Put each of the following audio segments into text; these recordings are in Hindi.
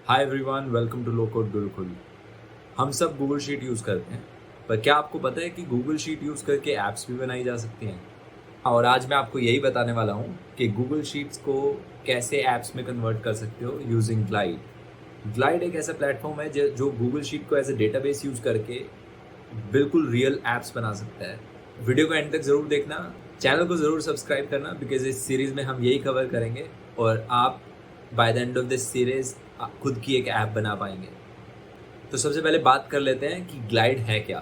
Hi everyone, welcome to low code Gurukul. हम सब गूगल शीट यूज़ करते हैं, पर क्या आपको पता है कि गूगल शीट यूज़ करके ऐप्स भी बनाई जा सकती हैं? और आज मैं आपको यही बताने वाला हूँ कि गूगल शीट्स को कैसे ऐप्स में कन्वर्ट कर सकते हो यूजिंग ग्लाइड। ग्लाइड एक ऐसा प्लेटफॉर्म है जो गूगल शीट को एज ए डेटाबेस यूज़ करके बिल्कुल रियल ऐप्स बना सकता है। वीडियो को एंड तक ज़रूर देखना, चैनल को ज़रूर सब्सक्राइब करना बिकॉज इस सीरीज़ में हम यही कवर करेंगे और आप by the end of this series खुद की एक ऐप बना पाएंगे। तो सबसे पहले बात कर लेते हैं कि ग्लाइड है क्या।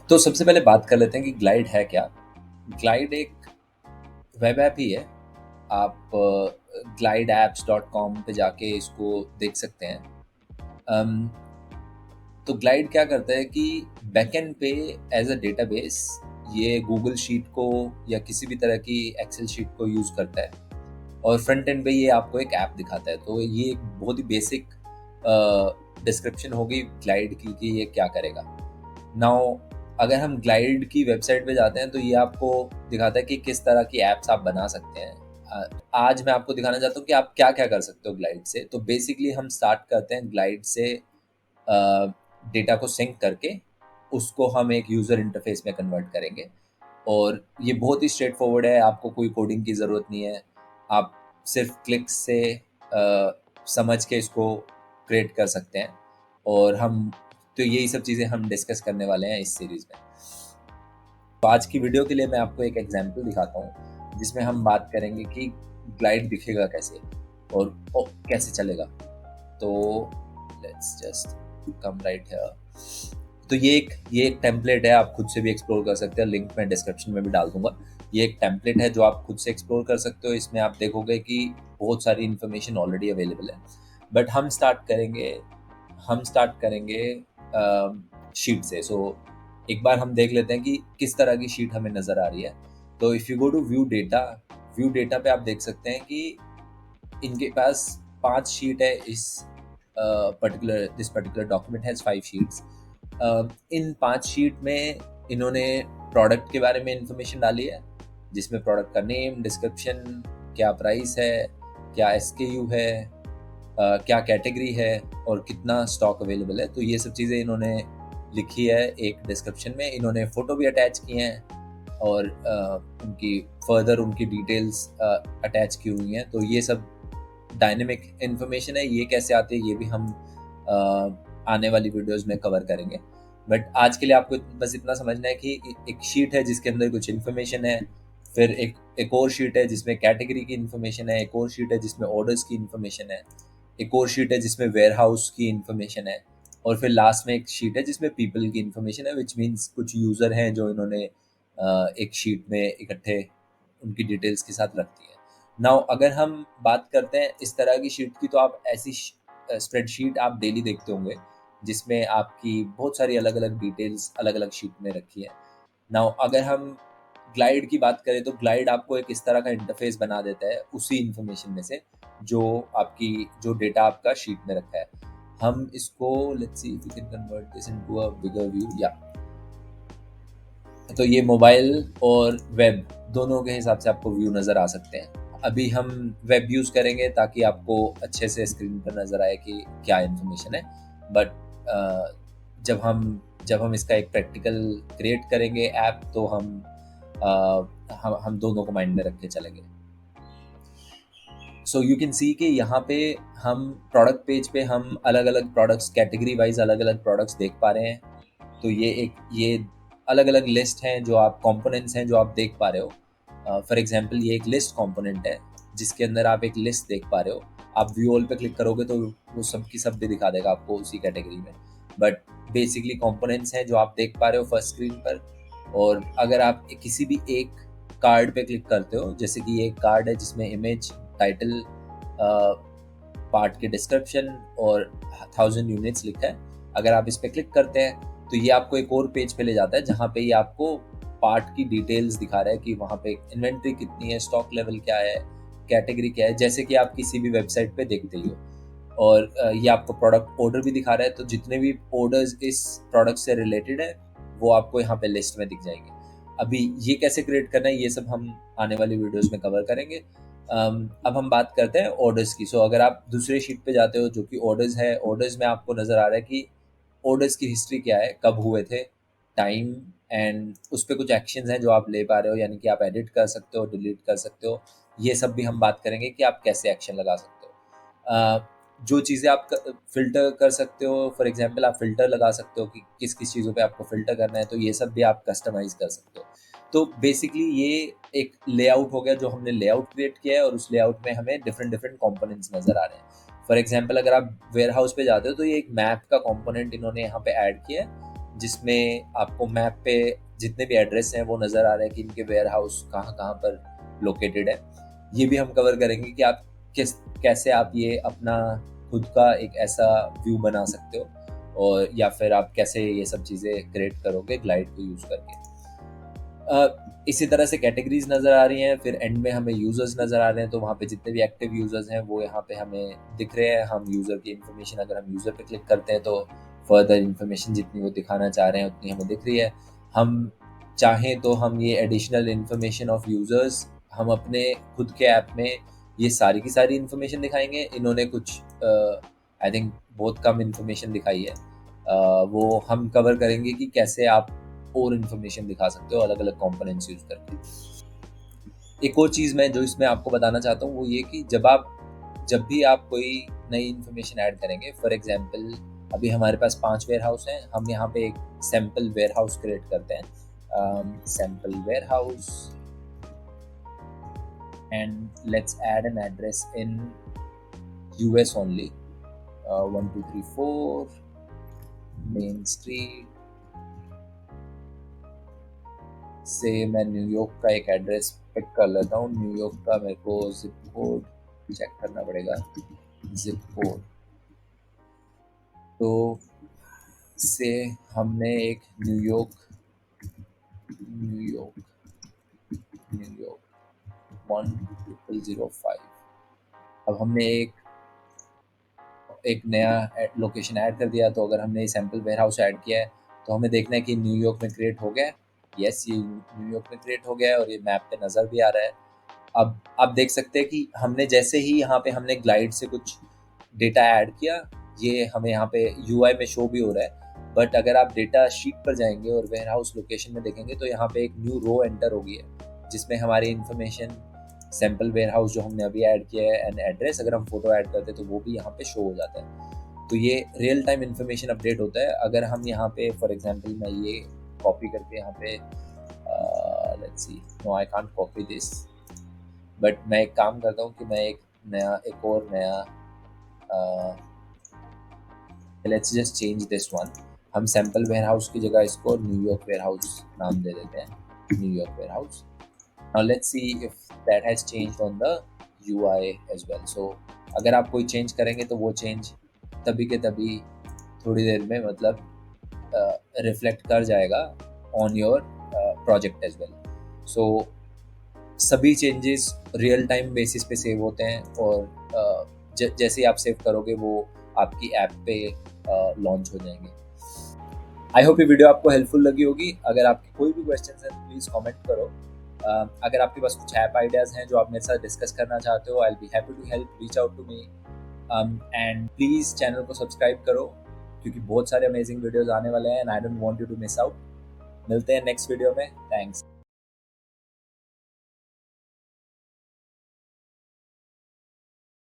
तो सबसे पहले बात कर लेते हैं कि ग्लाइड है क्या। ग्लाइड एक वेब ऐप ही है। आप glideapps.com पे जाके इसको देख सकते हैं। अम, तो ग्लाइड क्या करता है कि बैकएंड पे एज अ डेटाबेस ये गूगल शीट को या किसी भी तरह की एक्सेल शीट को यूज़ करता है और फ्रंट एंड पे ये आपको एक ऐप दिखाता है। तो ये एक बहुत ही बेसिक डिस्क्रिप्शन होगी ग्लाइड की कि ये क्या करेगा। नाउ अगर हम ग्लाइड की वेबसाइट पे जाते हैं तो ये आपको दिखाता है कि किस तरह की ऐप्स आप बना सकते हैं। आज मैं आपको दिखाना चाहता हूँ कि आप क्या क्या कर सकते हो ग्लाइड से। तो बेसिकली हम स्टार्ट करते हैं ग्लाइड से डेटा को सिंक करके उसको हम एक यूज़र इंटरफेस में कन्वर्ट करेंगे। और ये बहुत ही स्ट्रेट फॉरवर्ड है, आपको कोई कोडिंग की ज़रूरत नहीं है। आप सिर्फ क्लिक से समझ के इसको क्रिएट कर सकते हैं। और हम तो यही सब चीज़ें हम डिस्कस करने वाले हैं इस सीरीज़ में। तो आज की वीडियो के लिए मैं आपको एक एग्जांपल दिखाता हूँ जिसमें हम बात करेंगे कि ग्लाइड दिखेगा कैसे और कैसे चलेगा। तो let's just come right here. तो ये एक टेम्पलेट है, आप खुद से भी एक्सप्लोर कर सकते हैं, लिंक मैं डिस्क्रिप्शन में भी डाल दूंगा। ये एक टेम्पलेट है जो आप खुद से एक्सप्लोर कर सकते हो। इसमें आप देखोगे कि बहुत सारी इन्फॉर्मेशन ऑलरेडी अवेलेबल है। बट हम स्टार्ट करेंगे शीट से। सो एक बार हम देख लेते हैं कि किस तरह की शीट हमें नज़र आ रही है। तो if you go to view data पे आप देख सकते हैं कि इनके पास 5 शीट है। This particular document has 5 sheets. इन 5 शीट में इन्होंने प्रोडक्ट के बारे में इंफॉर्मेशन डाली है, जिसमें प्रोडक्ट का नेम, डिस्क्रिप्शन, क्या प्राइस है, क्या एसकेयू है, क्या कैटेगरी है और कितना स्टॉक अवेलेबल है। तो ये सब चीज़ें इन्होंने लिखी है एक डिस्क्रिप्शन में। इन्होंने फ़ोटो भी अटैच किए हैं और उनकी डिटेल्स अटैच की हुई हैं। तो ये सब डायनेमिक इन्फॉर्मेशन है। ये कैसे आती है ये भी हम आने वाली वीडियोस में कवर करेंगे। बट आज के लिए आपको बस इतना समझना है कि एक शीट है जिसके अंदर कुछ इन्फॉर्मेशन है, फिर एक और शीट है जिसमें कैटेगरी की इन्फॉर्मेशन है, एक और शीट है जिसमें ऑर्डर्स की इन्फॉर्मेशन है, एक और शीट है जिसमें वेयर हाउस की इन्फॉर्मेशन है, और फिर लास्ट में एक शीट है जिसमें पीपल की इन्फॉर्मेशन है, विच मीन्स कुछ यूज़र हैं जो इन्होंने एक शीट में इकट्ठे उनकी डिटेल्स के साथ रख दी है। नाउ अगर हम बात करते हैं इस तरह की शीट की, तो आप ऐसी स्प्रेडशीट आप डेली देखते होंगे जिसमें आपकी बहुत सारी अलग अलग डिटेल्स अलग अलग शीट में रखी है। नाउ अगर हम ग्लाइड की बात करें तो ग्लाइड आपको एक इस तरह का इंटरफेस बना देता है उसी इंफॉर्मेशन में से जो डेटा आपका शीट में रखा है। हम इसको let's see if we can convert this into a bigger view. या तो ये मोबाइल और वेब दोनों के हिसाब से आपको व्यू नज़र आ सकते हैं। अभी हम वेब यूज़ करेंगे ताकि आपको अच्छे से स्क्रीन पर नज़र आए कि क्या इन्फॉर्मेशन है। बट जब हम इसका एक प्रैक्टिकल क्रिएट करेंगे ऐप, तो हम दोनों को माइंड में रख के चलेंगे। सो यू कैन सी कि यहाँ पे हम प्रोडक्ट पेज पे हम अलग अलग प्रोडक्ट्स कैटेगरी वाइज अलग अलग प्रोडक्ट्स देख पा रहे हैं। तो ये अलग अलग लिस्ट हैं जो आप कंपोनेंट्स हैं जो आप देख पा रहे हो। फॉर एग्जांपल ये एक लिस्ट कंपोनेंट है जिसके अंदर आप एक लिस्ट देख पा रहे हो। आप व्यू ऑल पे क्लिक करोगे तो वो सब की सब भी दिखा देगा आपको उसी कैटेगरी में। बट बेसिकली कंपोनेंट्स हैं जो आप देख पा रहे हो फर्स्ट स्क्रीन पर। और अगर आप किसी भी एक कार्ड पे क्लिक करते हो, जैसे कि ये एक कार्ड है जिसमें इमेज, टाइटल, पार्ट के डिस्क्रिप्शन और 1000 यूनिट्स लिखा है, अगर आप इस पे क्लिक करते हैं तो ये आपको एक और पेज पे ले जाता है जहाँ पे ये आपको पार्ट की डिटेल्स दिखा रहा है कि वहाँ पे इन्वेंट्री कितनी है, स्टॉक लेवल क्या है, कैटेगरी क्या है, जैसे कि आप किसी भी वेबसाइट पे देखते ही हो। और ये आपको प्रोडक्ट ऑर्डर भी दिखा रहा है। तो जितने भी ऑर्डर्स इस प्रोडक्ट से रिलेटेड है वो आपको यहाँ पे लिस्ट में दिख जाएंगे। अभी ये कैसे क्रिएट करना है ये सब हम आने वाली वीडियोस में कवर करेंगे। अब हम बात करते हैं ऑर्डर्स की। सो अगर आप दूसरे शीट पे जाते हो जो कि ऑर्डर्स है, ऑर्डर्स में आपको नज़र आ रहा है कि ऑर्डर्स की हिस्ट्री क्या है, कब हुए थे, टाइम, एंड उस पे कुछ एक्शंस हैं जो आप ले पा रहे हो, यानी कि आप एडिट कर सकते हो, डिलीट कर सकते हो। ये सब भी हम बात करेंगे कि आप कैसे एक्शन लगा सकते हो। जो चीज़ें आप फ़िल्टर कर सकते हो, फॉर एग्जांपल आप फ़िल्टर लगा सकते हो कि किस किस चीज़ों पे आपको फ़िल्टर करना है, तो ये सब भी आप कस्टमाइज़ कर सकते हो। तो बेसिकली ये एक लेआउट हो गया, जो हमने लेआउट क्रिएट किया है और उस लेआउट में हमें डिफरेंट डिफरेंट कंपोनेंट्स नज़र आ रहे हैं। फॉर एग्जांपल अगर आप वेयर हाउस पे जाते हो तो ये एक मैप का कंपोनेंट इन्होंने यहाँ पे ऐड किया है, जिसमें आपको मैप पे जितने भी एड्रेस हैं वो नज़र आ रहे हैं कि इनके वेयर हाउस कहाँ कहाँ पर लोकेटेड है। ये भी हम कवर करेंगे कि आप कैसे आप ये अपना खुद का एक ऐसा व्यू बना सकते हो, और या फिर आप कैसे ये सब चीज़ें क्रिएट करोगे ग्लाइड को यूज़ करके। इसी तरह से कैटेगरीज नज़र आ रही हैं, फिर एंड में हमें यूज़र्स नज़र आ रहे हैं, तो वहाँ पे जितने भी एक्टिव यूज़र्स हैं वो यहाँ पे हमें दिख रहे हैं। हम यूज़र की इन्फॉर्मेशन, अगर हम यूज़र पे क्लिक करते हैं तो फर्दर इन्फॉर्मेशन जितनी वो दिखाना चाह रहे हैं उतनी हमें दिख रही है। हम चाहें तो हम ये एडिशनल इन्फॉर्मेशन ऑफ यूज़र्स हम अपने खुद के ऐप में ये सारी की सारी इन्फॉर्मेशन दिखाएंगे। इन्होंने कुछ आई थिंक बहुत कम इन्फॉर्मेशन दिखाई है। वो हम कवर करेंगे कि कैसे आप और इन्फॉर्मेशन दिखा सकते हो अलग अलग कंपोनेंट्स यूज करके। एक और चीज़ मैं जो इसमें आपको बताना चाहता हूँ वो ये कि जब भी आप कोई नई इन्फॉर्मेशन ऐड करेंगे, फॉर एग्जांपल अभी हमारे पास 5 वेयर हाउस हैं, हम यहाँ पे एक सैम्पल वेयर हाउस क्रिएट करते हैं, sample warehouse, and let's add an address in US only, 1234 main street से मैं न्यूयॉर्क का एक एड्रेस पिक कर लेता हूँ। न्यूयॉर्क का मेरे को जिप कोड चेक करना पड़ेगा, जिप कोड। तो से हमने एक न्यूयॉर्क न्यूयॉर्क न्यूयॉर्क 10005। अब हमने एक नया लोकेशन ऐड कर दिया। तो अगर हमने सैम्पल वेयर हाउस ऐड किया है तो हमें देखना है कि न्यूयॉर्क में क्रिएट हो गया है। यस, ये न्यूयॉर्क में क्रिएट हो गया है और ये मैप पे नज़र भी आ रहा है। अब आप देख सकते हैं कि हमने जैसे ही यहाँ पे हमने ग्लाइड से कुछ डेटा ऐड किया, ये हमें यहाँ पे यूआई में शो भी हो रहा है। बट अगर आप डेटा शीट पर जाएंगे और वेयर हाउस लोकेशन में देखेंगे तो यहाँ पे एक न्यू रो एंटर हो गई है, जिसमें हमारी इन्फॉर्मेशन, सैम्पल वेयर हाउस जो हमने अभी ऐड किया है एंड एड्रेस, अगर हम फोटो ऐड करते हैं तो वो भी यहाँ पे शो हो जाता है। तो ये रियल टाइम इन्फॉर्मेशन अपडेट होता है। अगर हम यहाँ पे फॉर एग्जांपल मैं ये कॉपी करके यहाँ पे let's see, no I can't copy this, but मैं एक काम करता हूँ कि मैं एक और नया let's just change this one. हम सैम्पल वेयर हाउस की जगह इसको न्यूयॉर्क वेयर हाउस नाम दे देते हैं, New York warehouse. Now let's see if that has changed on the UI as well. So अगर आप कोई चेंज करेंगे तो वो चेंज तभी के तभी थोड़ी देर में मतलब रिफ्लेक्ट कर जाएगा on your project as well. So सभी चेंजेस रियल टाइम बेसिस पे सेव होते हैं, और जैसे ही आप सेव करोगे वो आपकी ऐप पे लॉन्च हो जाएंगे। आई होप ये वीडियो आपको हेल्पफुल लगी होगी। अगर आपके कोई भी क्वेश्चन हैं प्लीज़ कमेंट करो। अगर आपके पास कुछ ऐप आइडियाज़ हैं जो आप मेरे साथ डिस्कस करना चाहते हो, I will be happy to help, reach out to me. And please channel को सब्सक्राइब करो, क्योंकि बहुत सारे अमेजिंग वीडियोज़ आने वाले हैं and I don't want you to miss out. मिलते हैं नेक्स्ट वीडियो में। थैंक्स।